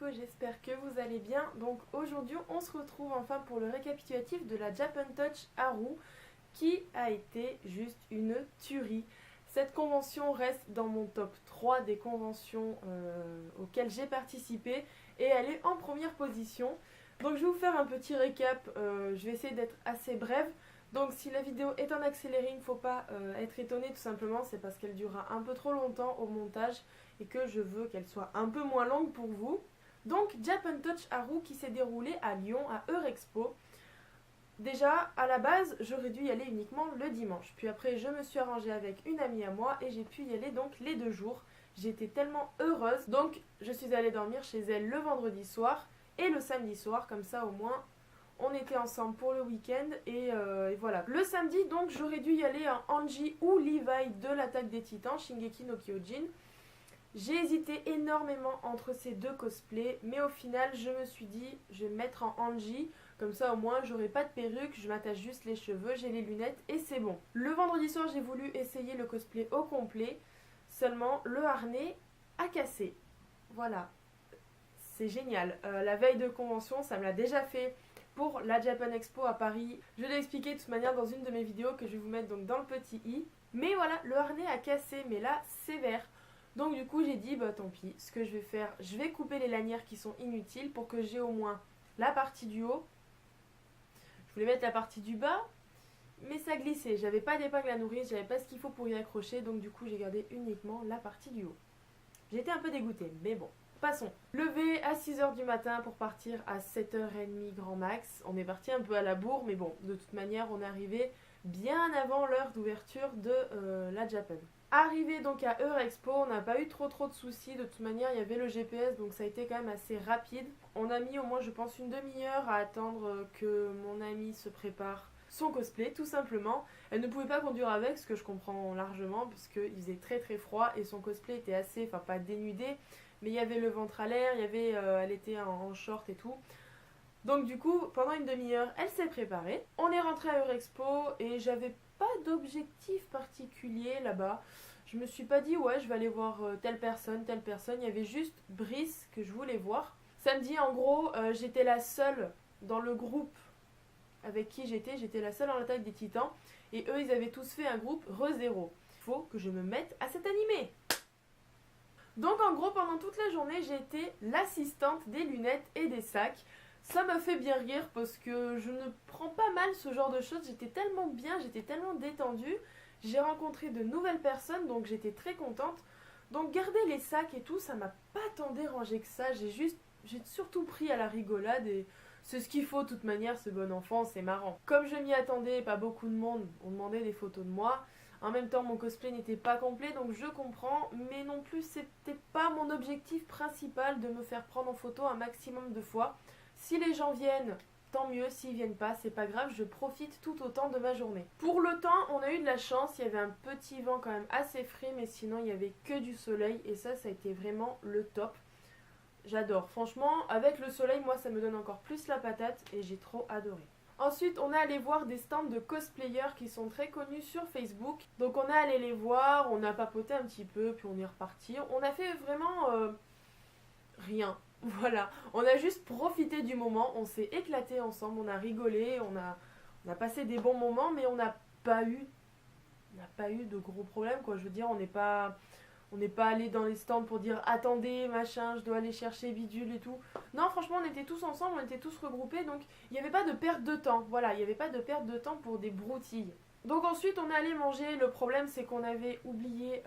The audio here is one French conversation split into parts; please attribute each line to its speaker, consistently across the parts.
Speaker 1: coucou, j'espère que vous allez bien. Donc aujourd'hui on se retrouve enfin pour le récapitulatif de la Japan Touch Haru qui a été juste une tuerie. Cette convention reste dans mon top 3 des conventions auxquelles j'ai participé et elle est en première position. Donc je vais vous faire un petit récap, je vais essayer d'être assez brève. Donc si la vidéo est en accéléré, il ne faut pas être étonné, tout simplement, c'est parce qu'elle durera un peu trop longtemps au montage et que je veux qu'elle soit un peu moins longue pour vous. Donc Japan Touch Haru qui s'est déroulé à Lyon, à Eurexpo. Déjà, à la base, j'aurais dû y aller uniquement le dimanche. Puis après, je me suis arrangée avec une amie à moi et j'ai pu y aller donc les 2 jours. J'étais tellement heureuse. Donc, je suis allée dormir chez elle le vendredi soir et le samedi soir. Comme ça, au moins, on était ensemble pour le week-end. Et voilà. Le samedi, donc, j'aurais dû y aller en Anji ou Levi de l'Attaque des Titans, Shingeki no Kyojin. J'ai hésité énormément entre ces deux cosplays, mais au final, je me suis dit, je vais me mettre en Anji. Comme ça, au moins, j'aurai pas de perruque, je m'attache juste les cheveux, j'ai les lunettes et c'est bon. Le vendredi soir, j'ai voulu essayer le cosplay au complet. Seulement, le harnais a cassé. Voilà. C'est génial. La veille de convention, ça me l'a déjà fait pour la Japan Expo à Paris. Je l'ai expliqué de toute manière dans une de mes vidéos que je vais vous mettre donc dans le petit i. Mais voilà, le harnais a cassé, mais là, sévère. Donc du coup, j'ai dit, bah tant pis, ce que je vais faire, je vais couper les lanières qui sont inutiles pour que j'ai au moins la partie du haut. Je voulais mettre la partie du bas, mais ça glissait. J'avais pas d'épingle à nourrir, j'avais pas ce qu'il faut pour y accrocher, donc du coup j'ai gardé uniquement la partie du haut. J'étais un peu dégoûtée, mais bon. Passons. Levé à 6h du matin pour partir à 7h30 grand max. On est parti un peu à la bourre, mais bon, de toute manière on est arrivé bien avant l'heure d'ouverture de la Japan. Arrivé donc à Eurexpo, on n'a pas eu trop de soucis, de toute manière il y avait le GPS donc ça a été quand même assez rapide. On a mis au moins je pense une demi-heure à attendre que mon amie se prépare son cosplay tout simplement. Elle ne pouvait pas conduire avec, ce que je comprends largement puisqu'il faisait très froid et son cosplay était assez, enfin pas dénudé, mais il y avait le ventre à l'air, il y avait, elle était en short et tout. Donc du coup, pendant une demi-heure, elle s'est préparée. On est rentré à Eurexpo et j'avais pas d'objectif particulier là-bas. Je me suis pas dit ouais je vais aller voir telle personne. Il y avait juste Brice que je voulais voir. Samedi en gros j'étais la seule dans le groupe avec qui j'étais la seule en attaque des titans. Et eux ils avaient tous fait un groupe ReZero. Il faut que je me mette à cet animé. Donc en gros pendant toute la journée j'ai été l'assistante des lunettes et des sacs. Ça m'a fait bien rire parce que je ne prends pas mal ce genre de choses. J'étais tellement bien, j'étais tellement détendue. J'ai rencontré de nouvelles personnes donc j'étais très contente. Donc garder les sacs et tout, ça m'a pas tant dérangé que ça. J'ai surtout pris à la rigolade et c'est ce qu'il faut de toute manière, ce bon enfant, c'est marrant. Comme je m'y attendais, pas beaucoup de monde, on demandait des photos de moi. En même temps, mon cosplay n'était pas complet, donc je comprends, mais non plus, c'était pas mon objectif principal de me faire prendre en photo un maximum de fois. Si les gens viennent, tant mieux, s'ils viennent pas, c'est pas grave, je profite tout autant de ma journée. Pour le temps, on a eu de la chance, il y avait un petit vent quand même assez frais, mais sinon il y avait que du soleil, et ça a été vraiment le top. J'adore, franchement, avec le soleil, moi ça me donne encore plus la patate, et j'ai trop adoré. Ensuite, on est allé voir des stands de cosplayers qui sont très connus sur Facebook. Donc on est allé les voir, on a papoté un petit peu, puis on est reparti. On a fait vraiment rien. Voilà, on a juste profité du moment, on s'est éclaté ensemble, on a rigolé, on a passé des bons moments, mais on n'a pas eu de gros problèmes, quoi. Je veux dire, on n'est pas allé dans les stands pour dire attendez, machin, je dois aller chercher bidule et tout. Non, franchement, on était tous ensemble, on était tous regroupés, donc il n'y avait pas de perte de temps. Voilà, il n'y avait pas de perte de temps pour des broutilles. Donc ensuite, on est allé manger. Le problème, c'est qu'on avait oublié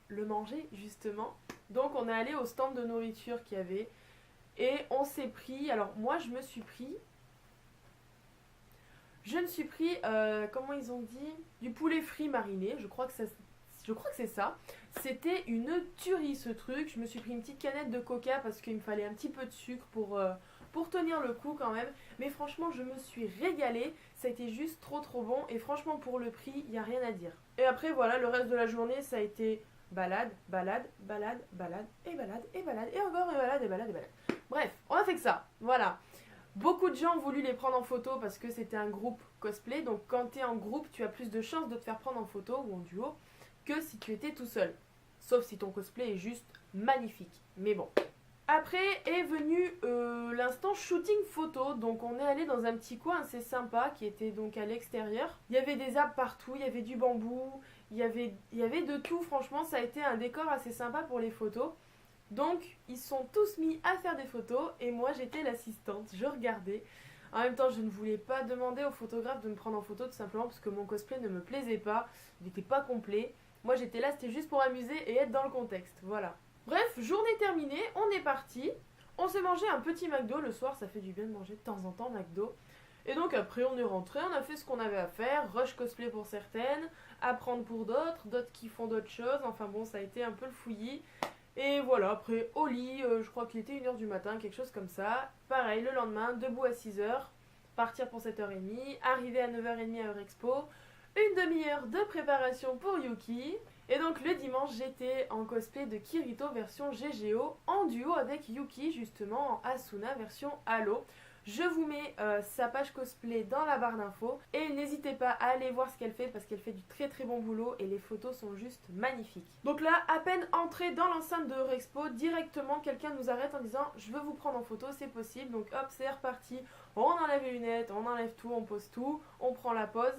Speaker 1: le manger, justement. Donc on est allé au stand de nourriture qu'il y avait. Et on s'est pris, alors moi je me suis pris, comment ils ont dit, du poulet frit mariné, je crois que c'est ça. C'était une tuerie ce truc. Je me suis pris une petite canette de coca parce qu'il me fallait un petit peu de sucre pour tenir le coup quand même. Mais franchement je me suis régalée, ça a été juste trop bon. Et franchement pour le prix, il n'y a rien à dire. Et après voilà, le reste de la journée ça a été balade, et balade, et encore et balade. Bref, on a fait que ça, voilà. Beaucoup de gens ont voulu les prendre en photo parce que c'était un groupe cosplay. Donc quand tu es en groupe, tu as plus de chances de te faire prendre en photo ou en duo que si tu étais tout seul. Sauf si ton cosplay est juste magnifique. Mais bon, Après est venu l'instant shooting photo, donc on est allé dans un petit coin assez sympa qui était donc à l'extérieur. Il y avait des arbres partout, il y avait du bambou, il y avait de tout, franchement ça a été un décor assez sympa pour les photos. Donc ils sont tous mis à faire des photos et moi j'étais l'assistante, je regardais. En même temps je ne voulais pas demander au photographe de me prendre en photo tout simplement parce que mon cosplay ne me plaisait pas, il n'était pas complet. Moi j'étais là, c'était juste pour amuser et être dans le contexte, voilà. Bref, journée terminée, on est parti. On s'est mangé un petit McDo le soir, ça fait du bien de manger de temps en temps McDo. Et donc après on est rentré, on a fait ce qu'on avait à faire, rush cosplay pour certaines, apprendre pour d'autres, d'autres qui font d'autres choses, enfin bon ça a été un peu le fouillis. Et voilà, après au lit, je crois qu'il était 1h du matin, quelque chose comme ça. Pareil, le lendemain, debout à 6h, partir pour 7h30, arriver à 9h30 à Eurexpo, une demi-heure de préparation pour Yuki. Et donc le dimanche, j'étais en cosplay de Kirito version GGO en duo avec Yuki, justement en Asuna version Halo. Je vous mets sa page cosplay dans la barre d'infos et n'hésitez pas à aller voir ce qu'elle fait parce qu'elle fait du très très bon boulot et les photos sont juste magnifiques. Donc là, à peine entré dans l'enceinte de Eurexpo, directement quelqu'un nous arrête en disant je veux vous prendre en photo, c'est possible. Donc hop, c'est reparti, on enlève les lunettes, on enlève tout, on pose tout, on prend la pose.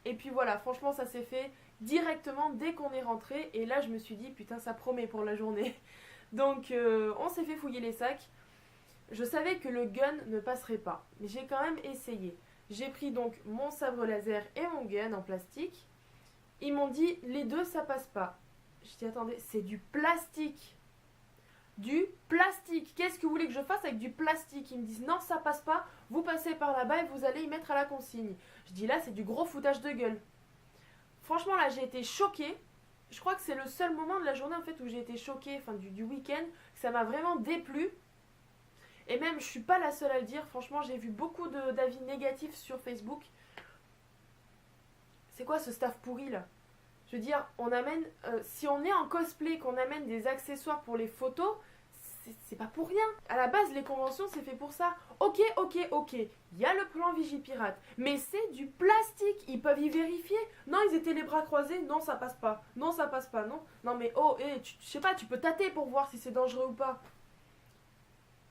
Speaker 1: Et puis voilà, franchement ça s'est fait directement dès qu'on est rentré et là je me suis dit putain ça promet pour la journée. Donc on s'est fait fouiller les sacs. Je savais que le gun ne passerait pas, mais j'ai quand même essayé. J'ai pris donc mon sabre laser et mon gun en plastique. Ils m'ont dit les deux ça passe pas. Je dis attendez, c'est du plastique. Du plastique. Qu'est-ce que vous voulez que je fasse avec du plastique? Ils me disent non ça passe pas, vous passez par là-bas et vous allez y mettre à la consigne. Je dis là c'est du gros foutage de gueule. Franchement là j'ai été choquée. Je crois que c'est le seul moment de la journée en fait où j'ai été choquée, enfin du week-end, ça m'a vraiment déplu. Et même, je suis pas la seule à le dire. Franchement, j'ai vu beaucoup d'avis négatifs sur Facebook. C'est quoi ce staff pourri là? Je veux dire, on amène. Si on est en cosplay, qu'on amène des accessoires pour les photos, c'est pas pour rien. À la base, les conventions, c'est fait pour ça. Ok. Il y a le plan Vigipirate. Mais c'est du plastique. Ils peuvent y vérifier. Non, ils étaient les bras croisés. Non, ça passe pas. Non, ça passe pas. Non. Non, mais oh, je sais pas, tu peux tâter pour voir si c'est dangereux ou pas.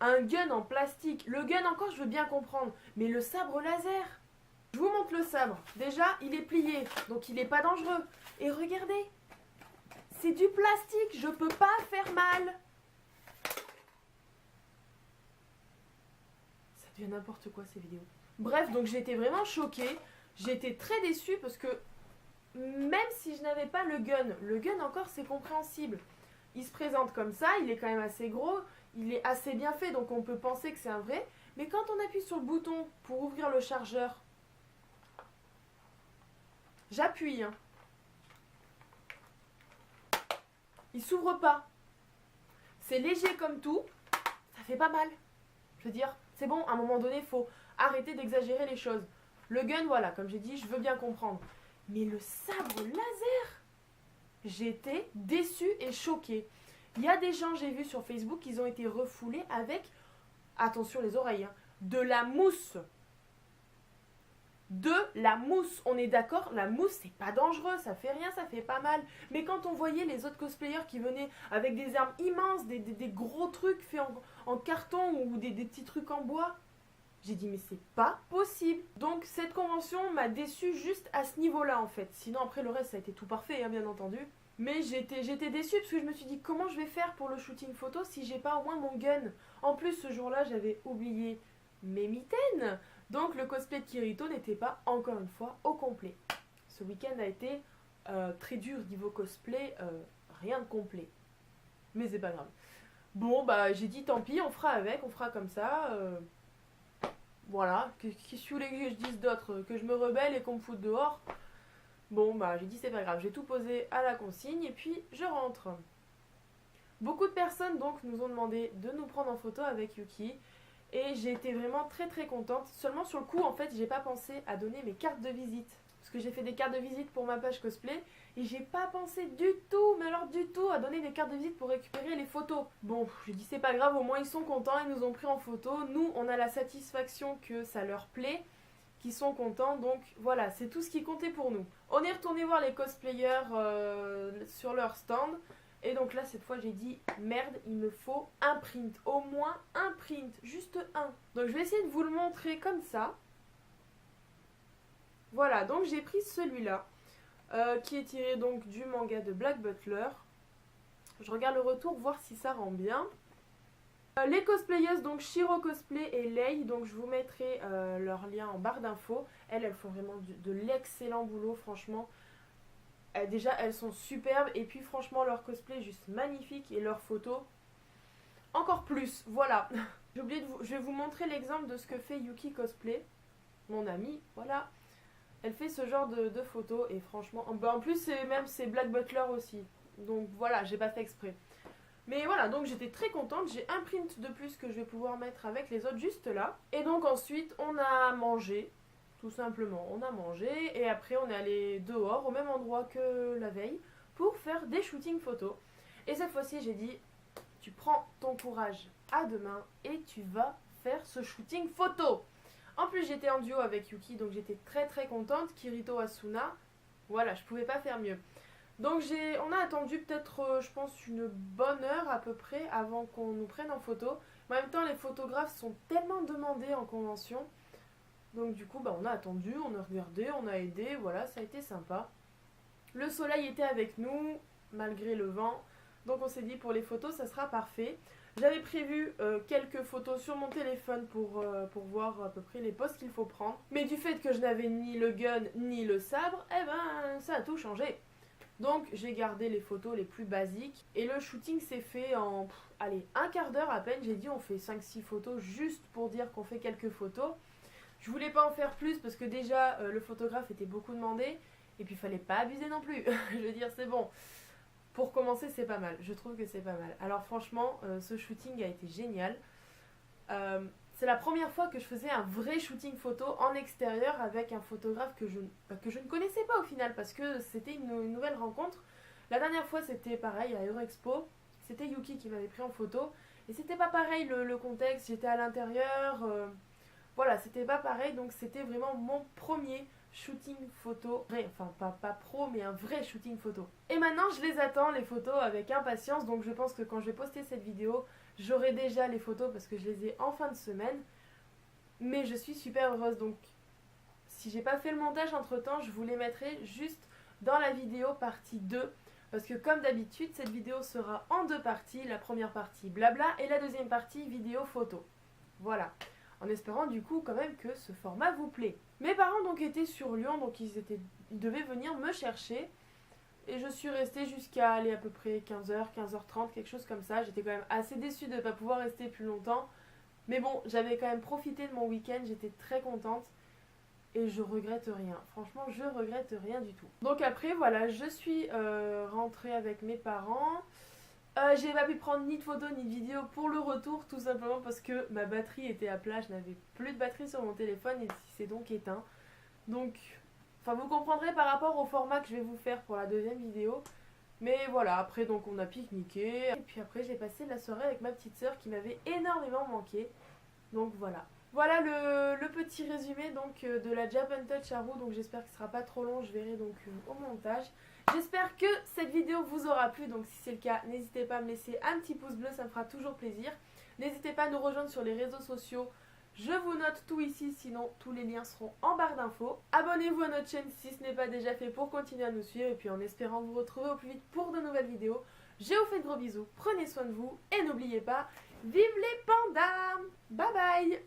Speaker 1: Un gun en plastique. Le gun encore, je veux bien comprendre. Mais le sabre laser. Je vous montre le sabre. Déjà, il est plié. Donc, il n'est pas dangereux. Et regardez. C'est du plastique. Je peux pas faire mal. Ça devient n'importe quoi, ces vidéos. Bref, donc j'ai été vraiment choquée. J'ai été très déçue parce que même si je n'avais pas le gun encore, c'est compréhensible. Il se présente comme ça. Il est quand même assez gros. Il est assez bien fait, donc on peut penser que c'est un vrai. Mais quand on appuie sur le bouton pour ouvrir le chargeur, j'appuie. Hein. Il s'ouvre pas. C'est léger comme tout. Ça fait pas mal. Je veux dire, c'est bon, à un moment donné, il faut arrêter d'exagérer les choses. Le gun, voilà, comme j'ai dit, je veux bien comprendre. Mais le sabre laser, j'étais déçue et choquée. Il y a des gens, j'ai vu sur Facebook, ils ont été refoulés avec, attention les oreilles, hein, de la mousse. De la mousse, on est d'accord, la mousse c'est pas dangereux, ça fait rien, ça fait pas mal. Mais quand on voyait les autres cosplayers qui venaient avec des armes immenses, des gros trucs faits en carton ou des petits trucs en bois, j'ai dit mais c'est pas possible. Donc cette convention m'a déçue juste à ce niveau-là en fait. Sinon après le reste ça a été tout parfait, hein, bien entendu. Mais j'étais déçue parce que je me suis dit comment je vais faire pour le shooting photo si j'ai pas au moins mon gun. En plus ce jour-là j'avais oublié mes mitaines. Donc le cosplay de Kirito n'était pas encore une fois au complet. Ce week-end a été très dur niveau cosplay, rien de complet. Mais c'est pas grave. Bon bah j'ai dit tant pis, on fera avec, on fera comme ça. Voilà, qu'est-ce que vous voulez que je dise d'autre? Que je me rebelle et qu'on me foute dehors? Bon bah j'ai dit c'est pas grave, j'ai tout posé à la consigne et puis je rentre. Beaucoup de personnes donc nous ont demandé de nous prendre en photo avec Yuki et j'ai été vraiment très très contente. Seulement sur le coup en fait j'ai pas pensé à donner mes cartes de visite. Parce que j'ai fait des cartes de visite pour ma page cosplay et j'ai pas pensé du tout, mais alors du tout, à donner des cartes de visite pour récupérer les photos. Bon, j'ai dit c'est pas grave, au moins ils sont contents, ils nous ont pris en photo. Nous on a la satisfaction que ça leur plaît, qui sont contents, donc voilà, c'est tout ce qui comptait pour nous. On est retourné voir les cosplayers sur leur stand. Et donc là, cette fois, j'ai dit, merde, il me faut un print. Au moins un print, juste un. Donc je vais essayer de vous le montrer comme ça. Voilà, donc j'ai pris celui-là, qui est tiré donc du manga de Black Butler. Je regarde le retour, voir si ça rend bien. Les cosplayeuses, donc Shiro Cosplay et Lei, donc je vous mettrai leur lien en barre d'infos. Elles font vraiment de l'excellent boulot, franchement. Déjà, elles sont superbes, et puis franchement, leur cosplay est juste magnifique, et leurs photos, encore plus, voilà. J'ai oublié je vais vous montrer l'exemple de ce que fait Yuki Cosplay, mon amie, voilà. Elle fait ce genre de photos, et franchement, en plus, c'est Black Butler aussi. Donc voilà, j'ai pas fait exprès. Mais voilà, donc j'étais très contente, j'ai un print de plus que je vais pouvoir mettre avec les autres juste là. Et donc ensuite, on a mangé, tout simplement, on a mangé, et après on est allé dehors, au même endroit que la veille, pour faire des shootings photos. Et cette fois-ci, j'ai dit, tu prends ton courage à deux mains, et tu vas faire ce shooting photo. En plus, j'étais en duo avec Yuki, donc j'étais très très contente, Kirito Asuna, voilà, je pouvais pas faire mieux. Donc on a attendu peut-être, je pense, une bonne heure à peu près avant qu'on nous prenne en photo. Mais en même temps, les photographes sont tellement demandés en convention. Donc du coup, on a attendu, on a regardé, on a aidé, voilà, ça a été sympa. Le soleil était avec nous, malgré le vent. Donc on s'est dit, pour les photos, ça sera parfait. J'avais prévu quelques photos sur mon téléphone pour voir à peu près les poses qu'il faut prendre. Mais du fait que je n'avais ni le gun ni le sabre, eh ben, ça a tout changé. Donc j'ai gardé les photos les plus basiques et le shooting s'est fait en allez, un quart d'heure à peine. J'ai dit on fait 5-6 photos juste pour dire qu'on fait quelques photos. Je voulais pas en faire plus parce que déjà le photographe était beaucoup demandé et puis il fallait pas abuser non plus. Je veux dire c'est bon. Pour commencer c'est pas mal, je trouve que c'est pas mal. Alors franchement ce shooting a été génial. C'est la première fois que je faisais un vrai shooting photo en extérieur avec un photographe que je ne connaissais pas au final parce que c'était une nouvelle rencontre. La dernière fois c'était pareil à Eurexpo, c'était Yuki qui m'avait pris en photo et c'était pas pareil le contexte, j'étais à l'intérieur, voilà c'était pas pareil donc c'était vraiment mon premier shooting photo, enfin pas pro mais un vrai shooting photo. Et maintenant je les attends les photos avec impatience donc je pense que quand je vais poster cette vidéo j'aurai déjà les photos parce que je les ai en fin de semaine. Mais je suis super heureuse donc si j'ai pas fait le montage entre temps je vous les mettrai juste dans la vidéo partie 2 parce que comme d'habitude cette vidéo sera en deux parties, la première partie blabla et la deuxième partie vidéo photo. Voilà, en espérant du coup quand même que ce format vous plaît. Mes parents donc étaient sur Lyon donc ils devaient venir me chercher. Et je suis restée jusqu'à aller à peu près 15h, 15h30, quelque chose comme ça. J'étais quand même assez déçue de ne pas pouvoir rester plus longtemps. Mais bon, j'avais quand même profité de mon week-end, j'étais très contente. Et je regrette rien. Franchement, je regrette rien du tout. Donc après, voilà, je suis rentrée avec mes parents. J'ai pas pu prendre ni de photos ni de vidéos pour le retour, tout simplement parce que ma batterie était à plat. Je n'avais plus de batterie sur mon téléphone et il s'est donc éteint. Donc... Enfin, vous comprendrez par rapport au format que je vais vous faire pour la deuxième vidéo. Mais voilà, après donc on a pique-niqué. Et puis après j'ai passé la soirée avec ma petite soeur qui m'avait énormément manqué. Donc voilà. Voilà le petit résumé donc de la Japan Touch Haru. Donc j'espère qu'il ne sera pas trop long, je verrai donc au montage. J'espère que cette vidéo vous aura plu. Donc si c'est le cas, n'hésitez pas à me laisser un petit pouce bleu, ça me fera toujours plaisir. N'hésitez pas à nous rejoindre sur les réseaux sociaux. Je vous note tout ici, sinon tous les liens seront en barre d'infos. Abonnez-vous à notre chaîne si ce n'est pas déjà fait pour continuer à nous suivre. Et puis en espérant vous retrouver au plus vite pour de nouvelles vidéos. Je vous fais de gros bisous, prenez soin de vous et n'oubliez pas, vive les pandas! Bye bye!